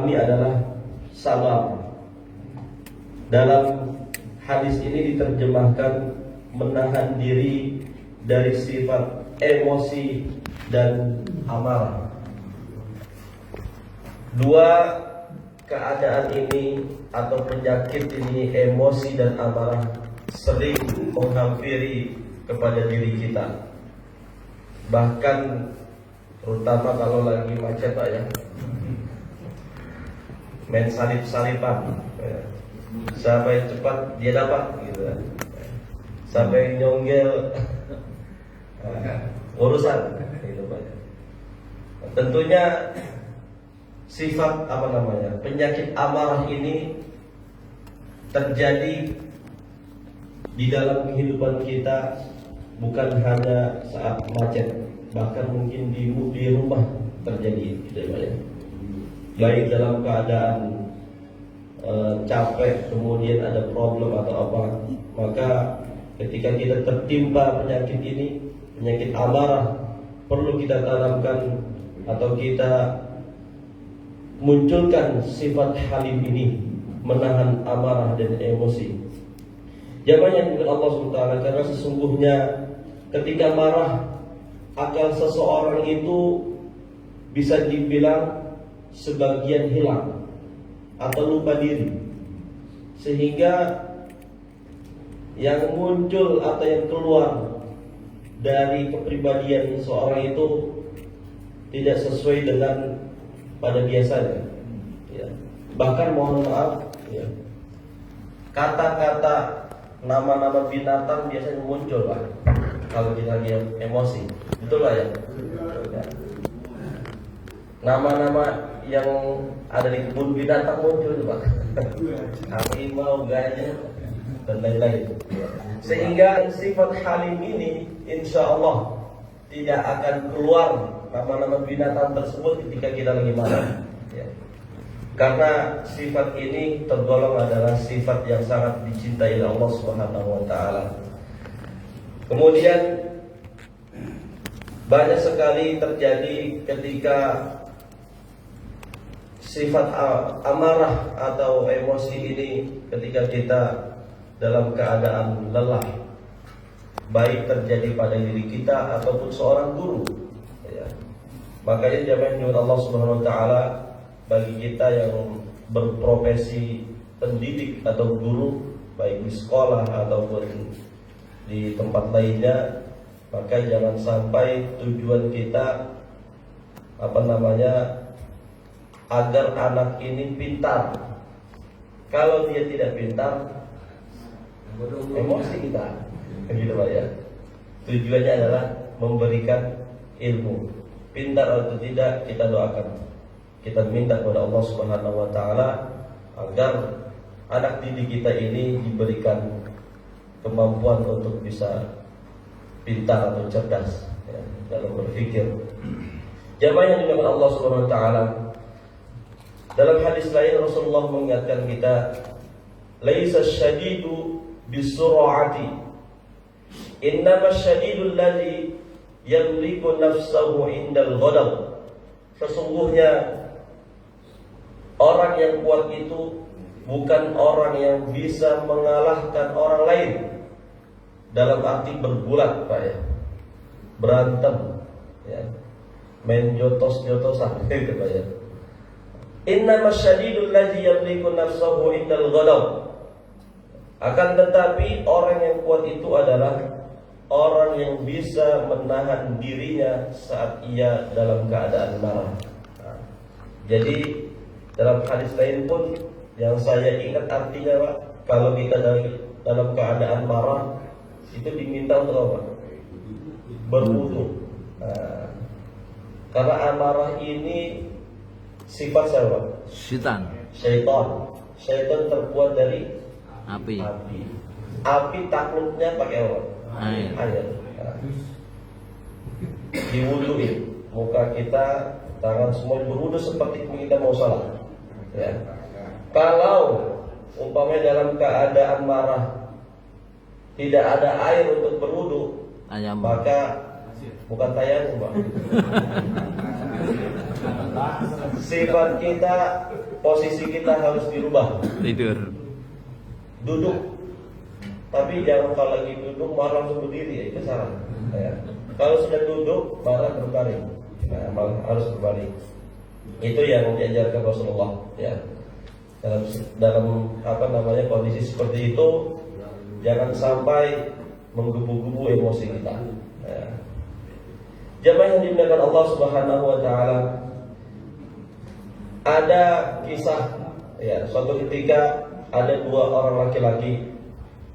Kami adalah sabar. Dalam hadis ini diterjemahkan menahan diri dari sifat emosi dan amarah. Dua keadaan ini atau penyakit ini, emosi dan amarah, sering menghampiri kepada diri kita. Bahkan terutama kalau lagi macet Pak ya, main salip-salipan, siapa yang cepat dia dapat gitu kan. Siapa yang nyonggel urusan gitu Pak. Tentunya sifat penyakit amarah ini terjadi di dalam kehidupan kita, bukan hanya saat macet, bahkan mungkin di rumah terjadi gitu Pak ya. Baik dalam keadaan capek, kemudian ada problem atau apa, maka ketika kita tertimpa penyakit ini, penyakit amarah, perlu kita tanamkan atau kita munculkan sifat halim ini, menahan amarah dan emosi. Jawabannya dengan Allah SWT, karena sesungguhnya ketika marah, akal seseorang itu bisa dibilang sebagian hilang atau lupa diri, sehingga yang muncul atau yang keluar dari kepribadian seorang itu tidak sesuai dengan pada biasanya ya. Bahkan mohon maaf ya, kata-kata nama-nama binatang biasanya muncul Pak kalau kita lagi emosi, betul Pak ya? Nama-nama yang ada di kebun binatang muncul Pak, harimau, gajah dan lain-lain. Sehingga sifat halim ini insya Allah tidak akan keluar nama-nama binatang tersebut ketika kita lagi marah ya. Karena sifat ini tergolong adalah sifat yang sangat dicintai oleh Allah Subhanahu wa taala. Kemudian banyak sekali terjadi ketika sifat amarah atau emosi ini ketika kita dalam keadaan lelah, baik terjadi pada diri kita ataupun seorang guru ya. Makanya jamaah menurut Allah Subhanahu wa taala, bagi kita yang berprofesi pendidik atau guru, baik di sekolah ataupun di tempat lainnya, maka jangan sampai tujuan kita agar anak ini pintar. Kalau dia tidak pintar, emosi kita gitu Pak ya. Tujuannya adalah memberikan ilmu. Pintar atau tidak, kita doakan, kita minta kepada Allah Subhanahu wa taala agar anak didik kita ini diberikan kemampuan untuk bisa pintar atau cerdas ya, dalam berpikir. Jamaah yang dimuliakan Allah Subhanahu wa taala, dalam hadis lain Rasulullah mengingatkan kita, laisa syadidu bisur'ati, innama syadidul ladzi yamliku nafsahu indal ghadab. Sesungguhnya orang yang kuat itu bukan orang yang bisa mengalahkan orang lain dalam arti bergulat Pak ya, berantem ya, main jotos-jotosan gitu Pak ya. Innama syadidul ladzi yamliku nafsahu indal ghadab. Akan tetapi orang yang kuat itu adalah orang yang bisa menahan dirinya saat ia dalam keadaan marah. Nah, jadi dalam hadis lain pun yang saya ingat artinya Pak, kalau kita dalam keadaan marah itu diminta untuk apa? Berwudu. Nah, karena amarah ini sifat siapa? Syaitan. Syaitan terbuat dari api. Api takluknya pakai apa? Air. Diwuduin muka kita, tangan semua berwudu seperti kita mau salat ya. Kalau umpamanya dalam keadaan marah tidak ada air untuk berwudu, maka bukan tayamum Pak. Sifat kita, posisi kita harus dirubah. Tidur. Duduk, tapi jangan kalau lagi duduk malah langsung berdiri, ya, itu salah. Ya. Kalau sudah duduk malah berbaring, nah, malah harus berbaring. Itu yang diajarkan Rasulullah. Ya. Dalam apa namanya kondisi seperti itu, jangan sampai menggebu-gebu emosi kita. Ya. Jamaah yang dimuliakan Allah Subhanahu Wa Taala, ada kisah, ya, suatu ketika ada dua orang laki-laki,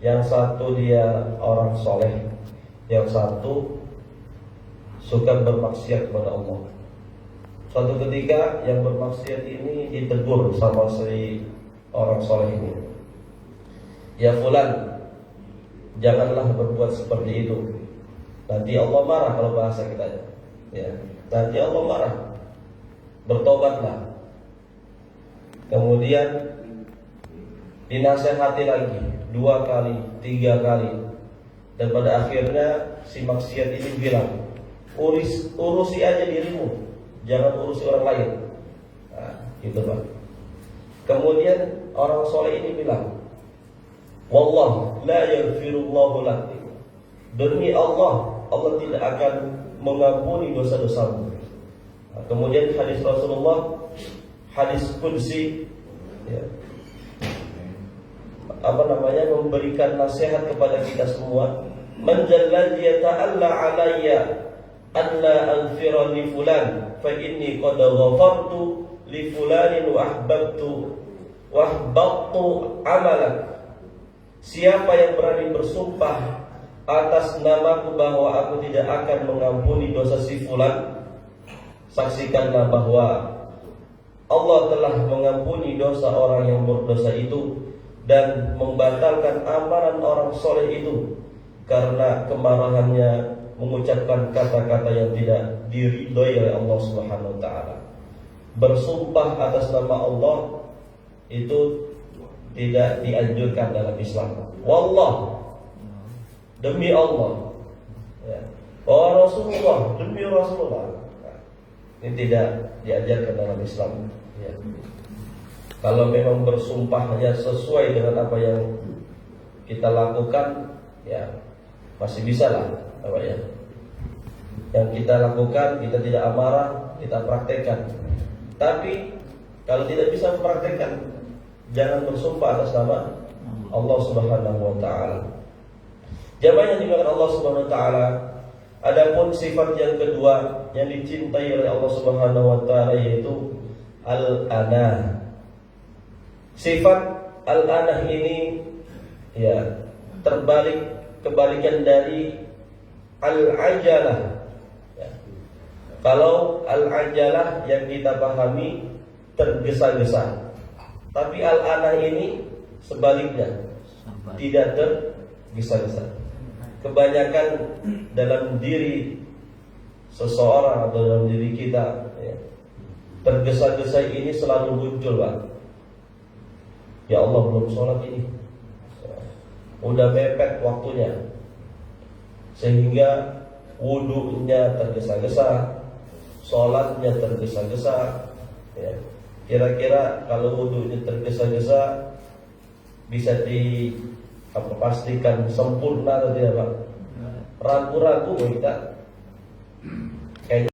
yang satu dia orang soleh, yang satu suka bermaksiat kepada Allah. Suatu ketika yang bermaksiat ini ditegur sama si orang soleh ini, ya fulan, janganlah berbuat seperti itu. Nanti Allah marah, kalau bahasa kita, ya. Nanti Allah marah. Bertobatlah. Kemudian dinasehati lagi 2 kali, 3 kali, dan pada akhirnya si maksiat ini bilang, urusi aja dirimu, jangan urusi orang lain. Nah, gitu Pak. Kemudian orang soleh ini bilang, wallah la yaghfirullahu lak. Demi Allah, Allah tidak akan mengampuni dosa-dosamu. Nah, kemudian hadis Rasulullah, hadis qudsi, ya, memberikan nasihat kepada kita semua. Man jalladhi yata'alla alayya an la aghfira li fulan fa inni qad ghafartu li fulanin wa ahbabtu amalak. Siapa yang berani bersumpah atas namaku bahwa aku tidak akan mengampuni dosa si fulan, saksikanlah bahwa Allah telah mengampuni dosa orang yang berdosa itu dan membatalkan amalan orang soleh itu karena kemarahannya mengucapkan kata-kata yang tidak diridhoi oleh Allah Subhanahu Wa Taala. Bersumpah atas nama Allah itu tidak dianjurkan dalam Islam. Wallah, demi Allah, ya. Oh Rasulullah, demi Rasulullah, nah, ini tidak diajarkan dalam Islam, ya. Kalau memang bersumpahnya sesuai dengan apa yang kita lakukan, ya masih bisa lah, apa ya, yang kita lakukan, kita tidak amarah, kita praktekkan. Tapi kalau tidak bisa mempraktekkan, jangan bersumpah atas nama Allah Subhanahu Wa Taala. Jamaah yang dimuliakan Allah Subhanahu Wa Taala, adapun sifat yang kedua yang dicintai oleh Allah Subhanahu Wa Taala yaitu al-anah. Sifat al-anah ini, ya, kebalikan dari al-ajalah. Ya. Kalau al-ajalah yang kita pahami tergesa-gesa, tapi al-anah ini sebaliknya, tidak tergesa-gesa. Kebanyakan dalam diri seseorang atau dalam diri kita, ya, tergesa-gesa ini selalu muncul, Pak. Ya Allah, belum sholat ini, udah mepet waktunya, sehingga wudunya tergesa-gesa, sholatnya tergesa-gesa, ya. Kira-kira kalau wudunya tergesa-gesa bisa pastikan sempurna atau tidak, Pak? Ragu-ragu kita.